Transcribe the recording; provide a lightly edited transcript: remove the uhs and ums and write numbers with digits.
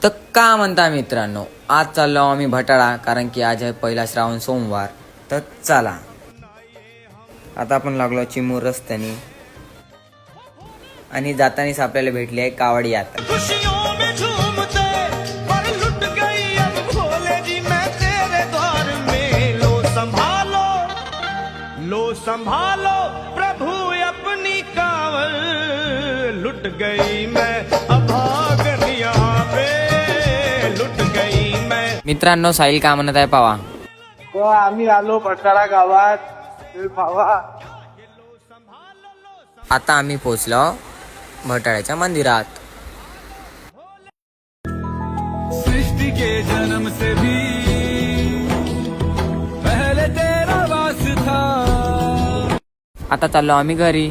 तर का म्हणता मित्रांनो, आज चाललो आम्ही भटाळा, कारण की आज आहे पहिला श्रावण सोमवार. तर चला आता आपण लागलो चिमूर रस्त्याने आणि जातानीच आपल्याला भेटली आहे कावड यात्रा. संभालो प्रभु अपनी कावल, लुट गई मैं अभागन यहाँ पे, लुट गई मैं. मित्रांनो, साहिल का म्हणत आहे पावा. तो आम्ही आलो भटाळा गावात भावा. आता आम्ही पोहोचलो भटाळ्याच्या मंदिरात. सृष्टि के जन्म से भी पहले तेरा वास था. आता चाललो आम्ही घरी.